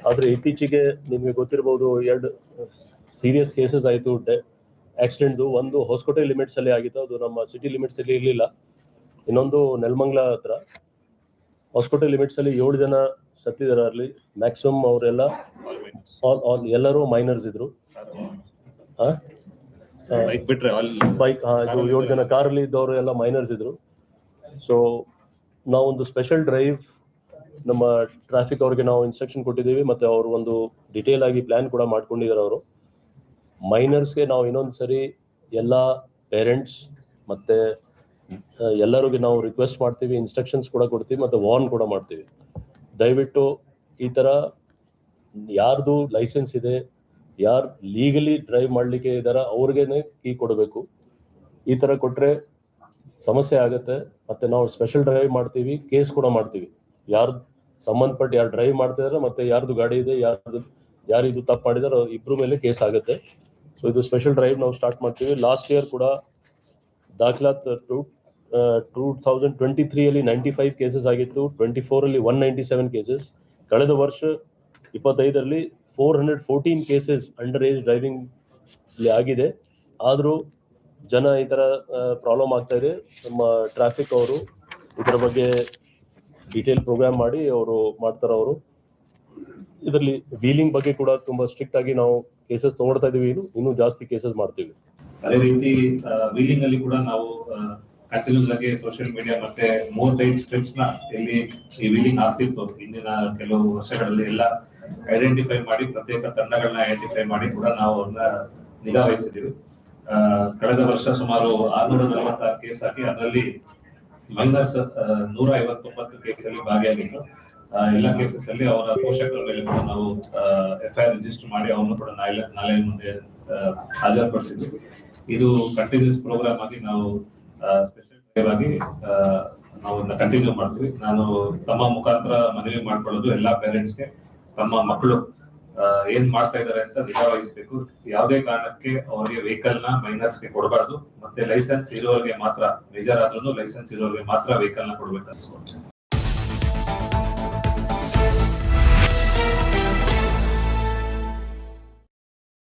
ಆದರೆ ಇತ್ತೀಚೆಗೆ ನಿಮಗೆ ಗೊತ್ತಿರಬಹುದು 2 ಸೀರಿಯಸ್ ಕೇಸಸ್ ಆಯಿತು ಆಕ್ಸಿಡೆಂಟ್ದು. ಒಂದು ಹೊಸಕೋಟೆ ಲಿಮಿಟ್ಸ್ ಅಲ್ಲಿ ಆಗಿತ್ತು, ಅದು ನಮ್ಮ ಸಿಟಿ ಲಿಮಿಟ್ಸ್ ಅಲ್ಲಿ ಇರಲಿಲ್ಲ. ಇನ್ನೊಂದು ನೆಲಮಂಗಲ ಹತ್ರ ಹೊಸಕೋಟೆ ಲಿಮಿಟ್ಸ್ ಅಲ್ಲಿ 7 ಜನ ಸತ್ತಿದ್ದಾರೆ. ಅಲ್ಲಿ ಮ್ಯಾಕ್ಸಿಮಮ್ ಅವರೆಲ್ಲ ಎಲ್ಲರೂ ಮೈನರ್ಸ್ ಇದ್ರು. ಬೈಕ್ ಇದು 7 ಜನ ಕಾರಲ್ಲಿ ಇದ್ದವರು ಎಲ್ಲ ಮೈನರ್ಸ್ ಇದ್ರು. ಸೊ ನಾವೊಂದು ಸ್ಪೆಷಲ್ ಡ್ರೈವ್ ನಮ್ಮ ಟ್ರಾಫಿಕ್ ಅವ್ರಿಗೆ ನಾವು ಇನ್ಸ್ಟ್ರಕ್ಷನ್ ಕೊಟ್ಟಿದ್ದೀವಿ, ಮತ್ತೆ ಅವರು ಒಂದು ಡಿಟೇಲ್ ಆಗಿ ಪ್ಲಾನ್ ಕೂಡ ಮಾಡ್ಕೊಂಡಿದ್ದಾರೆ. ಅವರು ಮೈನರ್ಸ್ಗೆ ನಾವು ಇನ್ನೊಂದು ಸರಿ ಎಲ್ಲ ಪೇರೆಂಟ್ಸ್ ಮತ್ತೆ ಎಲ್ಲರಿಗೂ ನಾವು ರಿಕ್ವೆಸ್ಟ್ ಮಾಡ್ತೀವಿ, ಇನ್ಸ್ಟ್ರಕ್ಷನ್ಸ್ ಕೂಡ ಕೊಡ್ತೀವಿ, ಮತ್ತೆ ವಾರ್ನ್ ಕೂಡ ಮಾಡ್ತೀವಿ. ದಯವಿಟ್ಟು ಈ ಥರ ಯಾರ್ದು ಲೈಸೆನ್ಸ್ ಇದೆ, ಯಾರು ಲೀಗಲಿ ಡ್ರೈವ್ ಮಾಡಲಿಕ್ಕೆ ಇದ್ದಾರ ಅವ್ರಿಗೇನೆ ಕೀ ಕೊಡಬೇಕು. ಈ ಥರ ಕೊಟ್ಟರೆ ಸಮಸ್ಯೆ ಆಗುತ್ತೆ. ಮತ್ತೆ ನಾವು ಸ್ಪೆಷಲ್ ಡ್ರೈವ್ ಮಾಡ್ತೀವಿ, ಕೇಸ್ ಕೂಡ ಮಾಡ್ತೀವಿ. ಯಾರು ಸಂಬಂಧಪಟ್ಟು ಯಾರು ಡ್ರೈವ್ ಮಾಡ್ತಿದಾರೆ ಮತ್ತೆ ಯಾರ್ದು ಗಾಡಿ ಇದೆ, ಯಾರು ಇದು ತಪ್ಪು ಮಾಡಿದಾರೋ ಇಬ್ಬರ ಮೇಲೆ ಕೇಸ್ ಆಗುತ್ತೆ. ಸೊ ಇದು ಸ್ಪೆಷಲ್ ಡ್ರೈವ್ ನಾವು ಸ್ಟಾರ್ಟ್ ಮಾಡ್ತೀವಿ. ಲಾಸ್ಟ್ ಇಯರ್ ಕೂಡ ದಾಖಲಾತ್ 2023 ಅಲ್ಲಿ 95 ಕೇಸಸ್ ಆಗಿತ್ತು, 24 ಅಲ್ಲಿ 197 ಕೇಸಸ್. ಕಳೆದ ವರ್ಷ 25ರಲ್ಲಿ 414 ಕೇಸಸ್ ಅಂಡರ್ ಏಜ್ ಡ್ರೈವಿಂಗ್ ಆಗಿದೆ. ಆದರೂ ಜನ ಈ ಥರ ಪ್ರಾಬ್ಲಮ್ ಆಗ್ತಾ ಇದೆ. ನಮ್ಮ ಟ್ರಾಫಿಕ್ ಅವರು ಇದರ ಬಗ್ಗೆ ಡೀಟೇಲ್ ಪ್ರೋಗ್ರಾಮ್ ಮಾಡಿ ಅವರು ಮಾಡ್ತಾರೆ. ಅವರು ಇದರಲ್ಲಿ ವೀಲಿಂಗ್ ಬಗ್ಗೆ ಕೂಡ ತುಂಬಾ ಸ್ಟ್ರಿಕ್ಟ್ ಆಗಿ ನಾವು ಕೇಸಸ್ ತಗೊಳ್ತಾ ಇದೀವಿ. ಇನ್ನೂ ಜಾಸ್ತಿ ಕೇಸಸ್ ಮಾಡ್ತೀವಿ. ಅದೇ ರೀತಿ ವೀಲಿಂಗ್ ಅಲ್ಲಿ ಕೂಡ ನಾವು ಕಂಟಿನ್ಯೂಸ್ ಆಗಿ ಸೋಷಿಯಲ್ ಮೀಡಿಯಾ ಮತ್ತೆ 35 ಸ್ಟ್ರಿಪ್ಸ್ ನ ಎಲ್ಲಿ ಈ ವೀಲಿಂಗ್ ಆಗ್ತಿತ್ತು ಇಂದಿನ ಕೆಲವು ವರ್ಷಗಳಲ್ಲಿ ಎಲ್ಲ ಐಡೆಂಟಿಫೈ ಮಾಡಿ ಪ್ರತ್ಯೇಕ ತಂಡಗಳನ್ನ ಐಡೆಂಟಿಫೈ ಮಾಡಿ ಕೂಡ ನಾವು ಅವ್ರನ್ನ ನಿಗಾ ವಹಿಸಿದ್ದೀವಿ. ಕಳೆದ ವರ್ಷ ಸುಮಾರು 646 ಕೇಸ್ ಆಗಿ ಅದರಲ್ಲಿ ಮೈನರ್ಸ್ 159 ಕೇಸಲ್ಲಿ ಭಾಗಿಯಾಗಿತ್ತು. ಎಲ್ಲ ಕೇಸಸ್ ಅಲ್ಲಿ ಅವರ ಪೋಷಕರ ಮೇಲೆ ಕೂಡ ನಾವು FIR ರಿಜಿಸ್ಟರ್ ಮಾಡಿ ಅವನು ಕೂಡ ನಾಳೆ ಮುಂದೆ ಹಾಜರುಪಡಿಸಿದ್ವಿ. ಇದು ಕಂಟಿನ್ಯೂಸ್ ಪ್ರೋಗ್ರಾಮ್ ಆಗಿ ನಾವು ಸ್ಪೆಷಲ್ ಆಗಿ ನಾವು ಕಂಟಿನ್ಯೂ ಮಾಡ್ತೀವಿ. ನಾನು ತಮ್ಮ ಮುಖಾಂತರ ಮನವಿ ಮಾಡ್ಕೊಳ್ಳೋದು ಎಲ್ಲಾ ಪೇರೆಂಟ್ಸ್ಗೆ ತಮ್ಮ ಮಕ್ಕಳು ಏನ್ ಮಾಡ್ತಾ ಇದಾರೆ ಅಂತ ನಿಗಾ ವಹಿಸಬೇಕು. ಯಾವುದೇ ಕಾರಣಕ್ಕೆ ಅವರಿಗೆ ವೆಹಿಕಲ್ ನ ಮೈನರ್ಸ್ಗೆ ಕೊಡಬಾರ್ದು. ಮತ್ತೆ ಲೈಸೆನ್ಸ್ ಇರೋರಿಗೆ ಮಾತ್ರ, ಮೇಜರ್ ಆದ್ರೂ ಲೈಸೆನ್ಸ್ ಇರೋರಿಗೆ ಮಾತ್ರ ವೆಹಿಕಲ್ ನ ಕೊಡ್ಬೇಕು ಅನ್ಸ್ಕೊಳ್ತೀನಿ.